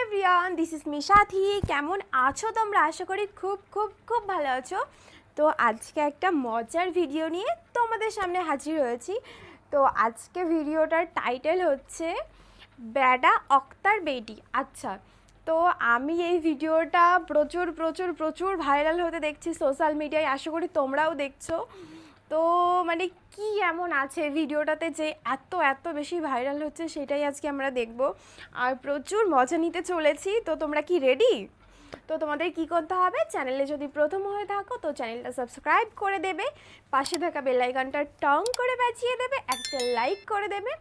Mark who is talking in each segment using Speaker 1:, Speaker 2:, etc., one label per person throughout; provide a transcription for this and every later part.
Speaker 1: Everyone, this is মিশাথি। কেমন আছো তোমরা? আশা করি খুব খুব খুব ভালো আছো। তো আজকে একটা মজার ভিডিও নিয়ে তোমাদের সামনে হাজির হয়েছি। তো আজকে ভিডিওটার টাইটেল হচ্ছে ব্যাডা অক্তার বেটি। আচ্ছা, তো আমি এই ভিডিওটা প্রচুর প্রচুর প্রচুর ভাইরাল হতে দেখছি সোশ্যাল মিডিয়ায়। আশা করি তোমরাও দেখছো। তো মানে কি এমন আছে ভিডিওটাতে যে এত এত বেশি ভাইরাল হচ্ছে, সেটাই আজকে আমরা দেখব আর প্রচুর মজা নিতে চলেছি। তো তোমরা কি রেডি? তো তোমাদের কি করতে হবে, চ্যানেলে যদি প্রথম হয়ে থাকো তো চ্যানেলটা সাবস্ক্রাইব করে দেবে, পাশে থাকা বেল আইকনটা টং করে বাজিয়ে দেবে, একটা লাইক করে দেবে,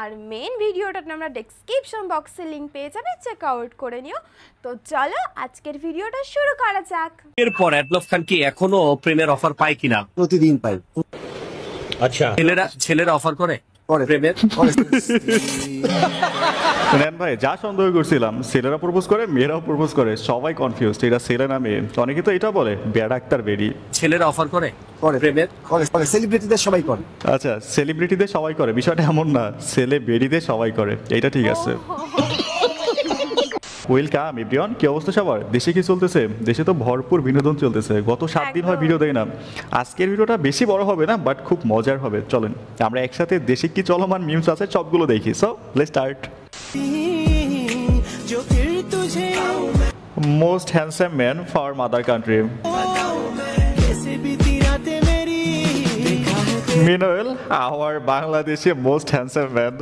Speaker 1: আর মেন ভিডিওটা তোমরা ডেসক্রিপশন বক্সে লিংক পেয়ে যাবে, চেক আউট করে নিও। তো চলো আজকের ভিডিওটা শুরু করা যাক।
Speaker 2: এরপর অ্যাডলফ খান কি এখনো প্রেমের অফার পায় কিনা?
Speaker 3: প্রতিদিন পাই।
Speaker 2: আচ্ছা, ছেলেরা অফার করে প্রেমের?
Speaker 4: নেন ভাই, যা সন্দেহ করছিলাম, ছেলেরা প্রপোজ করে, মেয়েরাও প্রপোজ করে, সবাই কনফিউজ এটা ছেলে না মেয়ে। অনেকে তো এটা বলে ব্যাডা আক্তার বেরি।
Speaker 2: ছেলেরা অফার করে প্রেমের?
Speaker 3: সেলিব্রিটিদের সবাই করে।
Speaker 4: আচ্ছা, সেলিব্রিটিদের সবাই করে বিষয়টা এমন না, ছেলে বেরিদের সবাই করে, এটা ঠিক আছে। ওয়েলকাম এভরিওয়ান, কি অবস্থা সবার? দেশে কি চলতেছে? দেশে তো ভরপুর বিনোদন চলতেছে। গত 7 দিন হয় ভিডিও দেয় না। আজকের ভিডিওটা বেশি বড় হবে না, বাট খুব মজার হবে। চলেন আমরা একসাথে দেশে কি চলমান মিমস আছে সবগুলো দেখি। So let's start. Most handsome man for mother country. মিনোয়েল, আওয়ার বাংলাদেশে মোস্ট হ্যান্ডসাম ম্যান।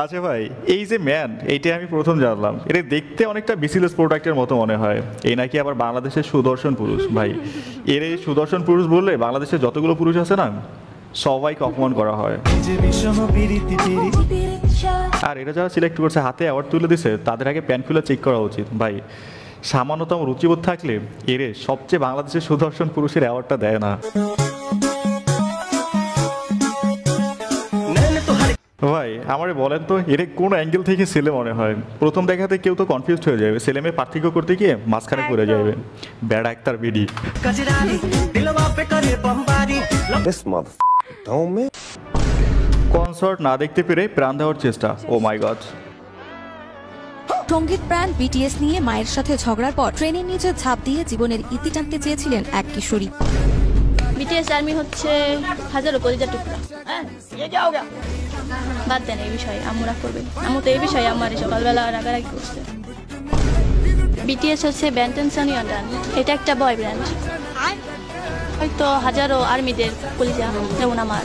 Speaker 4: আচ্ছা ভাই, এই যে ম্যান, এইটা আমি প্রথম জানলাম। এটা দেখতে অনেকটা বিসিলেস প্রোডাক্টের মতো মনে হয়। এই নাকি আবার বাংলাদেশের সুদর্শন পুরুষ। ভাই, এর এই সুদর্শন পুরুষ বললে বাংলাদেশের যতগুলো পুরুষ আছে না, সবাইকে অপমান করা হয়। আর এটা যারা সিলেক্ট করছে, হাতে অ্যাওয়ার্ড তুলে দিছে, তাদের আগে প্যান খুলে চেক করা উচিত। ভাই, সামান্যতম রুচিবোধ থাকলে এরে সবচেয়ে বাংলাদেশের সুদর্শন পুরুষের অ্যাওয়ার্ডটা দেয় না। ভাই আমারে বলেন তো, এর কোন অ্যাঙ্গেল থেকে ছেলে মনে হয়? প্রথম দেখাতে কেউ তো কনফিউজ হয়ে যাবে, ছেলে মেয়ে পার্থক্য করতে গিয়ে মাঝখানে পড়ে যাবে। ব্যাড আক্তার বেডি। কনসার্ট না দেখতে পেরে প্রাণ দেওয়ার চেষ্টা। ও মাই গড।
Speaker 5: সঙ্গীত ব্র্যান্ড বিটিএস নিয়ে মায়ের সাথে ঝগড়ার পর ট্রেনের নিচে ঝাঁপ দিয়ে জীবনের ইতি টানতে চেয়েছিলেন এক কিশোরী।
Speaker 6: বিটিএস আর্মি হচ্ছে হাজারো কলিজার টুকরা। হ্যাঁ, বাদ দেন এই বিষয়ে, আম্মুরা করবে। আম্মু তো এই বিষয়ে আমার সকালবেলা রাগারাগি করছে। বিটিএস হচ্ছে ব্যান্টেনসন ইয়ন্ডান, এটা একটা বয় ব্র্যান্ড। হয়তো হাজারো আর্মিদের কলিজা, যেমন আমার।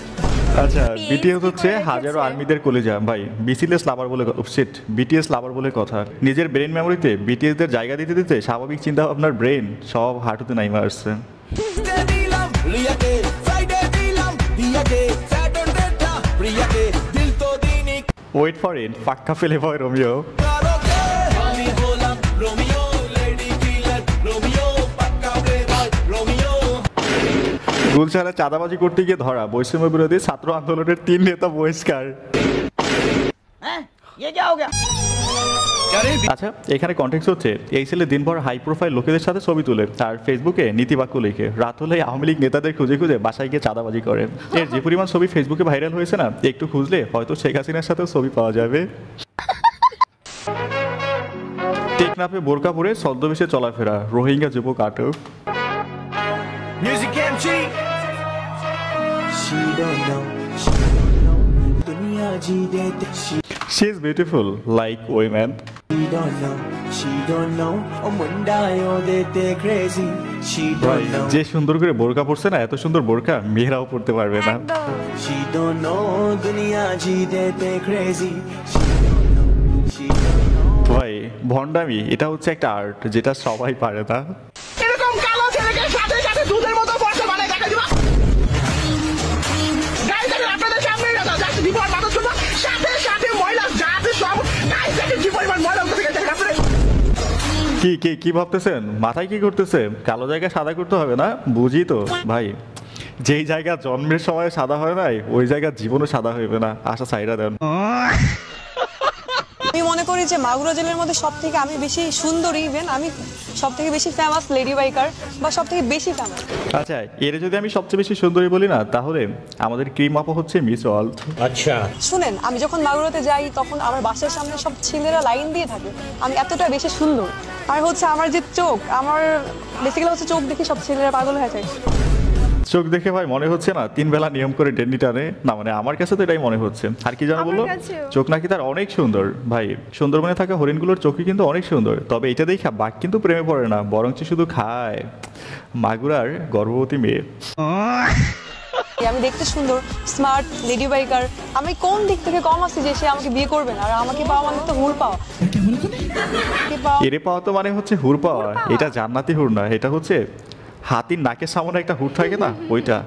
Speaker 4: আচ্ছা, বিটিএস হচ্ছে হাজারো আর্মিদের কলিজা। ভাই, বিসিলেস লাভার বলে শিট, বিটিএস লাভার বলে কথা। নিজের ব্রেন মেমোরিতে বিটিএস দের জায়গা দিতে দিতে স্বাভাবিক চিন্তা ভাবনার ব্রেন সব হাঁটুতে নাইমা আসছে। ওয়েট ফর ইট, পাক্কা ফেলে ভয় রোমিও। গুলশানে চাঁদাবাজি করতে গিয়ে ধরা, বৈষম্য বিরোধী ছাত্র আন্দোলনের 3 নেতা বহিষ্কার। আচ্ছা, এখানে কনটেক্সট হচ্ছে এই ছেলে দিনভর হাই প্রোফাইল লোকেদের সাথে ছবি তুলে আর ফেসবুকে নীতিবাক্য লিখে, রাত হলে আওয়ামী লীগ নেতাদের খুঁজে খুঁজে বাসায় গিয়ে চাঁদাবাজি করে। এর যে পরিমাণ ছবি ফেসবুকে ভাইরাল হয়েছে না, একটু খুঁজলে হয়তো শেখ হাসিনার সাথেও ছবি পাওয়া যাবে। টেকনাফে বোরকা পরে ছদ্মবেশে চলাফেরা রোহিঙ্গা যুবক আটক। She is beautiful like women. যে সুন্দর করে বোরকা পরছে না, এত সুন্দর বোরকা মেয়েরাও পরতে পারবে না। ভাই, ভন্ডামি এটা হচ্ছে একটা আর্ট, যেটা সবাই পারে না।
Speaker 7: এরকম কালো ছেলেকে সাথে সাথে দুধের মতো বর্ষা বানায় দেখা দিবা। গাইজের আপনাদের সামনে রাখা যাচ্ছে বিপদ মানুষ শুনো, সাথে সাথে ময়লা যাতে সব গাইজের কি পরিমাণ ময়লা উঠে গেছে আপনাদের।
Speaker 4: কি ভাবতেছেন? মাথায় কি করতেছে? কালো জায়গা সাদা করতে হবে না, বুঝি তো ভাই। যেই জায়গা জন্মের সময় সাদা হয় নাই, ওই জায়গা জীবনও সাদা হইবে না। আশা সাইরা দেন।
Speaker 8: আমি মনে করি যে মাগুরা জেলার মধ্যে সব থেকে আমি বেশি সুন্দরী, ইভেন আমি সব থেকে বেশি ফেমাস লেডি বাইকার বা সব থেকে বেশি ফেমাস।
Speaker 4: আচ্ছা, এর যদি আমি সবচেয়ে বেশি সুন্দরী বলি না, তাহলে আমাদের ক্রিম আপা হচ্ছে মিস ওয়ার্ল্ড।
Speaker 2: আচ্ছা,
Speaker 8: শুনেন, আমি যখন মাগুরাতে যাই তখন আমার বাসার সামনে সব ছেলেরা লাইন দিয়ে থাকে, আমি এতটা বেশি সুন্দর। আর হচ্ছে আমার যে চোখ, আমার বেসিক্যালি হচ্ছে চোখ দেখে সব ছেলেরা পাগল হয়ে যায়।
Speaker 4: চোখ দেখে ভাই মনে হচ্ছে না 3 বেলা নিয়ম করে ডেন্ডি টানে না, মানে আমার কাছে তো এটাই মনে হচ্ছে। আর কি জানো বললো, চোখ নাকি তার অনেক সুন্দর। ভাই সুন্দরবনে থাকা হরিণগুলোর চোখই কিন্তু অনেক সুন্দর, তবে এটা দেখা বাঘ কিন্তু প্রেমে পড়ে না, বরঞ্চ শুধু খায়। মাগুরার গর্ভবতী মেয়ে।
Speaker 8: আমি দেখতে সুন্দর, স্মার্ট, লেডি বাইকার, আমি কোন দিক থেকে কম আছি যে সে আমাকে বিয়ে করবে না? আর আমাকে পাওয়া মানে তো হুর পাওয়া।
Speaker 4: এরে পাওয়া তো মানে হচ্ছে হুর পাওয়া। এটা জান্নাতি হুর না, এটা হচ্ছে হাতির নাকের সামনে একটা হুড থাকে না, ওইটা।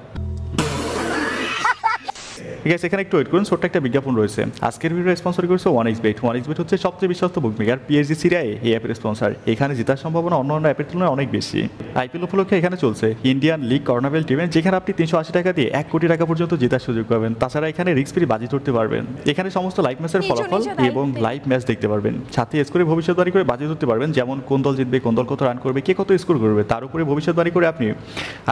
Speaker 4: ঠিক আছে, এখানে একটু ওয়েট করুন, ছোট্ট একটা বিজ্ঞাপন রয়েছে। আজকের ভিডিও স্পন্সর করেছে 1xBet। 1xBet হচ্ছে সবচেয়ে বিশ্বস্ত বুকমেকার, PSG সিরিয়ায় এই অ্যাপের স্পন্সর। এখানে জেতার সম্ভাবনা অন্যান্য অ্যাপের তুলনায় অনেক বেশি। আইপিএল উপলক্ষে এখানে চলছে ইন্ডিয়ান লিগ কর্নাবেল ইভেন্ট, যেখানে আপনি 380 টাকা দিয়ে 1 কোটি টাকা পর্যন্ত জেতার সুযোগ পাবেন। তাছাড়া এখানে রিস্ক ফ্রি বাজি ধরতে পারবেন। এখানে সমস্ত লাইভ ম্যাচের ফলাফল এবং লাইভ ম্যাচ দেখতে পারবেন। সাথে স্কোরে ভবিষ্যৎবাণী করে বাজি ধরতে পারবেন, যেমন কোন দল জিতবে, কোন দল কত রান করবে, কে কত স্কোর করবে, তার উপরে ভবিষ্যৎবাণী করে আপনি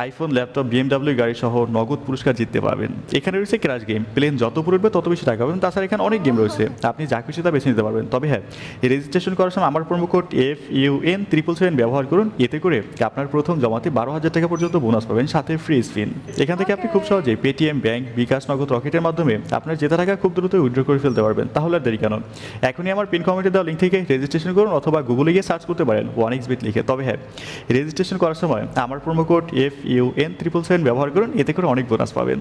Speaker 4: আইফোন, ল্যাপটপ, BMW গাড়ি সহ নগদ পুরস্কার জিততে পারবেন। এখানে রয়েছে ক্র্যাশ গেম, প্লেন যত তত বেশি টাকা পাবেন। তাছাড়া এখানে অনেক গেম রয়েছে, আপনি যা খুশি তা বেছে নিতে পারবেন। তবে হ্যাঁ, রেজিস্ট্রেশন করার সময় আমার প্রোমো কোড FUN777 ব্যবহার করুন, এতে করে আপনার প্রথম জমাতে 12,000 টাকা পর্যন্ত বোনাস পাবেন, সাথে ফ্রি স্পিন। এখান থেকে আপনি খুব সহজেই পেটিএম, ব্যাংক, বিকাশ, নগদ, রকেটের মাধ্যমে আপনার জেতা টাকা খুব দ্রুত উইথড্র করে ফেলতে পারবেন। তাহলে আর দেরি কেন, এখনই আমার পিন কমেন্টে দেওয়া লিঙ্ক থেকে রেজিস্ট্রেশন করুন, অথবা গুগলে গিয়ে সার্চ করতে পারেন 1xBet লিখে। তবে হ্যাঁ, রেজিস্ট্রেশন করার সময় আমার প্রোমো কোড FUN777 ব্যবহার করুন, এতে করে অনেক বোনাস পাবেন।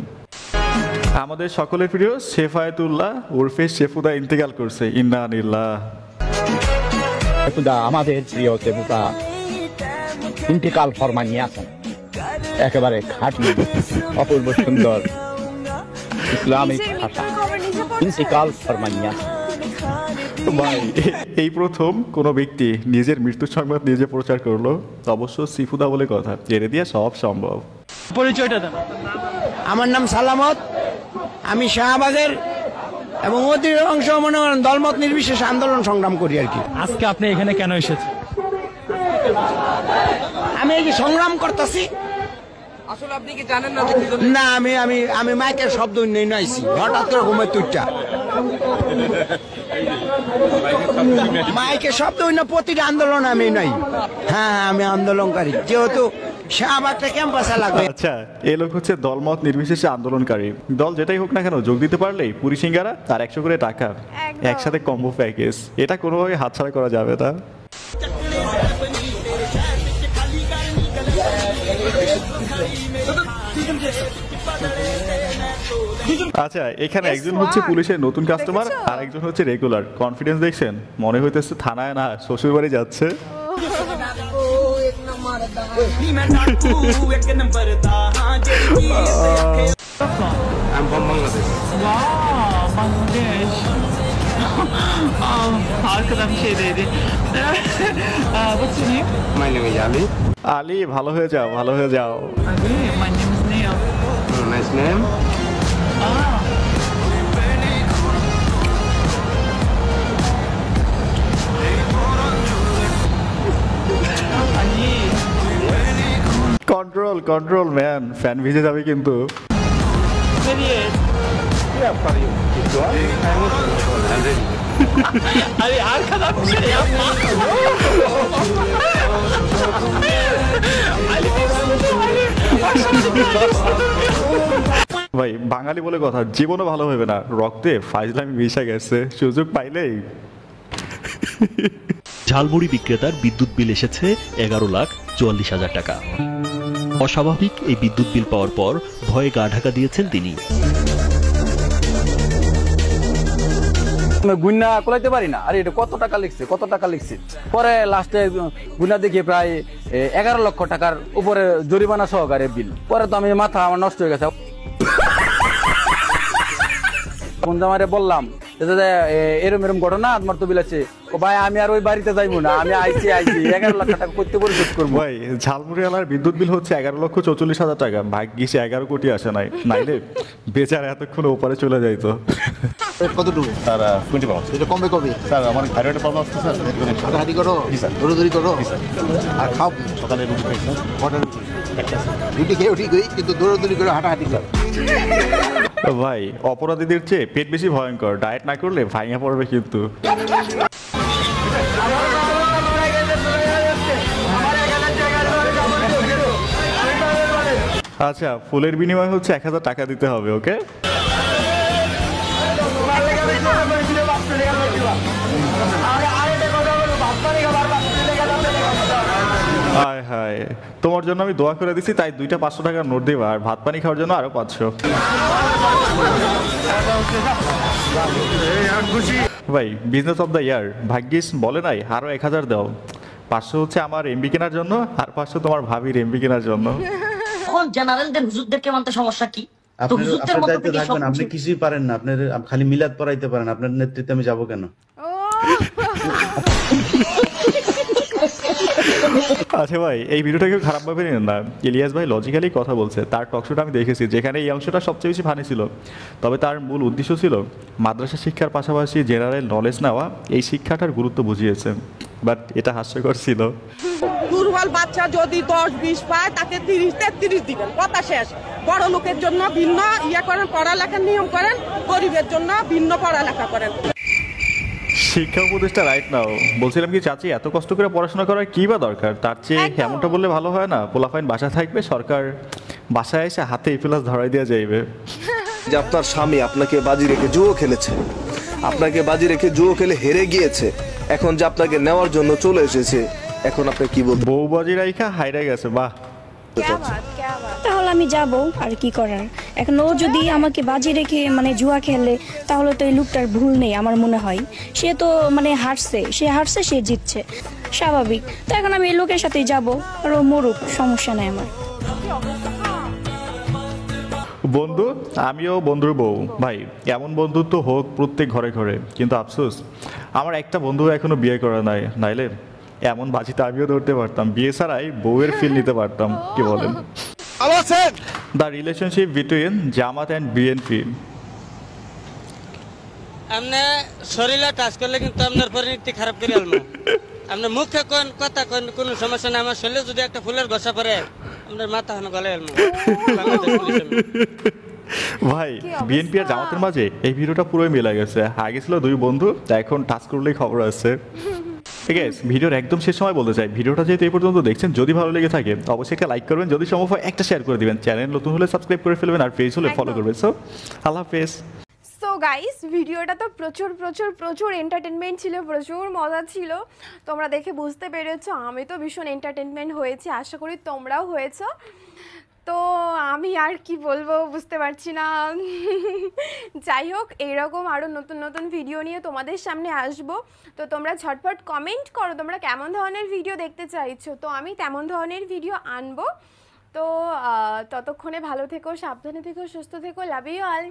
Speaker 4: আমাদের সকলের প্রিয় শেফায়েতুল্লাহ উর্ফে শেফুদা ইন্তেকাল করছে, ইন্না লিল্লাহ।
Speaker 9: শেফুদা আমাদের প্রিয় শেফুদা ইন্তেকাল ফরমানিয়াছেন। একেবারে খাঁটি, অপূর্ব সুন্দর ইসলামিক ভাষা, ইন্তেকাল ফরমানিয়াছেন।
Speaker 4: ভাই, এই প্রথম কোনো ব্যক্তি নিজের মৃত্যুর সংবাদ নিজে প্রচার করলো, অবশ্য সিফুদা বলে কথা, এর দিয়ে সব সম্ভব।
Speaker 10: পরিচয়টা দেন।
Speaker 11: আমার নাম সালামত, আমি শাহবাগের এবং অধিকাংশ মনে করেন দলমত নির্বিশেষে আন্দোলন সংগ্রাম করি আর কি।
Speaker 10: আজকে আপনি এখানে কেন এসেছেন?
Speaker 11: আমি এই যে সংগ্রাম করতেছি।
Speaker 12: আসলে আপনি কি জানেন না?
Speaker 11: না, আমি মাইকের শব্দ নেই নাইছি, হঠাৎ করে ঘুমের তুইটা মাইকের শব্দ না, প্রতিটা আন্দোলন আমি নাই। হ্যাঁ, আমি আন্দোলনকারী, যেহেতু শাহবাগটা ক্যাম্পাসে লাগবে।
Speaker 4: আচ্ছা, এই লোক হচ্ছে দলমত নির্বিশেষে আন্দোলনকারী। দল যেটাই হোক না কেন, যোগ দিতে পারলেই পুরি সিঙ্গারা আর 100 করে টাকা একসাথে কম্বো প্যাকেজ, এটা কোনোভাবে হাতছাড়া করা যাবে না। আচ্ছা, এখানে একজন হচ্ছে পুলিশের নতুন কাস্টমার আর একজন হচ্ছে রেগুলার। কনফিডেন্স দেখছেন, মনে হইতেছে থানায় না শ্বশুর বাড়ি যাচ্ছে।
Speaker 12: I'm from Bangladesh.
Speaker 10: Wow, Bangladesh. Arkadan şey dedi. What's your name?
Speaker 12: My name is Ali.
Speaker 4: Ali, ভালো হয়ে যাও, ভালো হয়ে যাও।
Speaker 10: Ali, my name is Neil.
Speaker 12: Nice name.
Speaker 10: Ali.
Speaker 4: Control control man, fan ভিজে যাবে কিন্তু।
Speaker 10: Serious.
Speaker 12: Yeah, for you. If you are, I'm ready.
Speaker 10: Ali, arkadan bir şey yapma. Ali,
Speaker 4: ভাই, বাঙালি বলে কথা, জীবনও ভালো হবে না, রক্তে ফাইজলামি মিশে গেছে, সুযোগ পাইলেই।
Speaker 13: ঝালমুড়ি বিক্রেতার বিদ্যুৎ বিল এসেছে 11,44,000 টাকা। অস্বাভাবিক এই বিদ্যুৎ বিল পাওয়ার পর ভয়ে গা ঢাকা দিয়েছেন তিনি।
Speaker 14: গুন্না কোলাইতে পারি না, আরে এটা কত টাকা লিখছে, কত টাকা লিখছে, পরে লাস্টে গুন্না দেখি প্রায় 11 লক্ষ টাকার উপরে জরিমানা সহকারে বিল। পরে তো আমি মাথা আমার নষ্ট হয়ে গেছে। বন্ধুমারে বললাম এরম এরম ঘটনা তোমার তো বিলাচ্ছে, ভাই আমি আর ওই বাড়িতে যাইবো না, আমি আইছি 11 লাখ টাকা করতে পরিশোধ করবো।
Speaker 4: ভাই, ঝালমুড়ি এলাকার বিদ্যুৎ বিল হচ্ছে 11,44,000 টাকা। ভাগ্যিস 11 কোটি আসে নাই, নাইলে বেচারা এতক্ষণ ওপারে চলে যাইতো।
Speaker 3: কতটুকু
Speaker 15: স্যার 20 পাউন্ড।
Speaker 3: এটা কমবে কবে
Speaker 15: স্যার আমার থাইরয়েডের প্রবলেম আছে স্যার,
Speaker 3: হাঁটাহাঁটি করো?
Speaker 15: জি স্যার।
Speaker 3: দৌড়াদৌড়ি করো?
Speaker 15: জি স্যার।
Speaker 3: আর খাও কি?
Speaker 15: সকালে রুটি খাই স্যার।
Speaker 3: কটা রুটি খেয়েও ঠিকই, কিন্তু দৌড়াদৌড়ি করে হাঁটাহাঁটি করো।
Speaker 4: ভাই অপরাধীদের চেয়ে পেট বেশি ভয়ঙ্কর, ডায়েট না করলে ভাঙা পড়বে কিন্তু। আচ্ছা, ফুলের বিনিময় হচ্ছে 1000 টাকা দিতে হবে, ওকে? হায় হায়, তোমার জন্য আমি দোয়া করে দিছি, তাই 2টা 500 টাকার নোট দিবা, আর ভাত পানি খাওয়ার জন্য আরো 500। ভাই বিজনেস অফ দ্য ইয়ার ভাগ্যিস বলে নাই আরো 1000 দাও। 500 হচ্ছে আমার এমবি কেনার জন্য, আর 500 তোমার ভাবির এমবি কেনার জন্য।
Speaker 16: এখন জেনারেলদের হুজুরদেরকে মানতে সমস্যা কি? তো হুজুরদের মত থেকে
Speaker 17: থাকবেন, আপনি কিছুই পারেন না, আপনার খালি মিলাদ পড়াইতে পারেন, আপনার নেতৃত্বে আমি যাবো কেন?
Speaker 4: আচ্ছা ভাই, এই ভিডিওটা কেউ খারাপ ভাবে নেন না। ইলিয়াস ভাই লজিক্যালি কথা বলছে। তার টকশোটা আমি দেখেছি, যেখানে এই অংশটা সবচেয়ে বেশি ফানি ছিল। তবে তার মূল উদ্দেশ্য ছিল মাদ্রাসা শিক্ষার পাশাপাশি জেনারেল নলেজ নেওয়া, এই শিক্ষাটার গুরুত্ব বুঝিয়েছে। বাট এটা হাস্যকর ছিল।
Speaker 18: দুর্বল বাচ্চা যদি 10-20 পায়, তাকে 30-33 দিবেন, কথা শেষ। বড় লোকের জন্য ভিন্ন ইয়ে করেন, পড়ালেখার নিয়ম করেন, গরিবের জন্য ভিন্ন পড়ালেখা করেন।
Speaker 4: শিক্ষা উপদেষ্টা রাইট নাও বলছিলাম কি চাচি, এত কষ্ট করে পড়াশোনা করার কি বা দরকার? তার চেয়ে এমনটা বললে ভালো হয় না, পোলাফাইন বাসায় থাকবে, সরকার বাসায় এসে হাতে প্লাস ধরাই দেওয়া যাইবে।
Speaker 19: যে আপনার স্বামী আপনাকে বাজি রেখে জুয়ো খেলেছে, আপনাকে বাজি রেখে জুয়ো খেলে হেরে গিয়েছে, এখন যে আপনাকে নেওয়ার জন্য চলে এসেছে, এখন আপনি কি বলবেন?
Speaker 4: বউ বাজি রাইখা হাইরা গেছে, বাহ।
Speaker 20: তাহলে আমি যাব, আর কি করার। এখন ও যদি আমাকে বাজি রেখে মানে জুয়া খেলে, তাহলে তো এই লোকটার ভুল নেই আমার মনে হয়। সে তো মানে হারছে, সে জিতছে, স্বাভাবিক। তো এখন আমি এই লোকের সাথেই যাব, আর ও মরুক, সমস্যা নাই আমার।
Speaker 4: বন্ধু, আমিও বন্ধুর বউ। ভাই এমন বন্ধুত্ব হোক প্রত্যেক ঘরে ঘরে, কিন্তু আফসোস আমার একটা বন্ধু এখনো বিয়ে করা নাই, নাইলে এমন বাজিতে আমিও ধরতে পারতাম, বিয়ে ছাড়াই বউয়ের ফিল নিতে পারতাম। কি বলেন? The relationship between Jamaat and BNP.
Speaker 21: আপনি শরীরে টাচ করলে কিন্তু আপনার পরিণতি খারাপ করে আলমু। আপনি মুখে কোন কথা কোন কোনো সমস্যা নাই, আমার শরীরে যদি একটা ফুলের গোসা পড়ে আপনার মাথা হন গলে আলমু।
Speaker 4: ভাই বিএনপি আর জামাতের মাঝে এই ভিডিওটা পুরোই মিলে গেছে। আগে ছিল 2 বন্ধু, এখন টাচ করলেই খবর আছে। ঠিক আছে, ভিডিওর একদম শেষ সময় বলতে চাই, ভিডিওটা যেহেতু এই পর্যন্ত দেখছেন, যদি ভালো লেগে থাকে অবশ্যই একটা লাইক করবেন, যদি সম্ভব হয় একটা শেয়ার করে দিবেন, চ্যানেল নতুন হলে সাবস্ক্রাইব করে ফেলবেন, আর পেজ হলে ফলো করবেন। সো আল্লাহ হাফেজ।
Speaker 1: সো গাইস, ভিডিওটা তো প্রচুর এন্টারটেনমেন্ট ছিল, প্রচুর মজা ছিল। তোমরা দেখে বুঝতে পেরেছো, আমি তো ভীষণ এন্টারটেনমেন্ট হয়েছি, আশা করি তোমরাও হয়েছো। তো আমি আর কি বলবো বুঝতে পারছি না। যাই হোক, এইরকম আরও নতুন ভিডিও নিয়ে তোমাদের সামনে আসবো। তো তোমরা ঝটপট কমেন্ট করো তোমরা কেমন ধরনের ভিডিও দেখতে চাইছো, তো আমি তেমন ধরনের ভিডিও আনবো। তো ততক্ষণে ভালো থেকো, সাবধানে থেকো, সুস্থ থেকো, লাভ ইউ অল।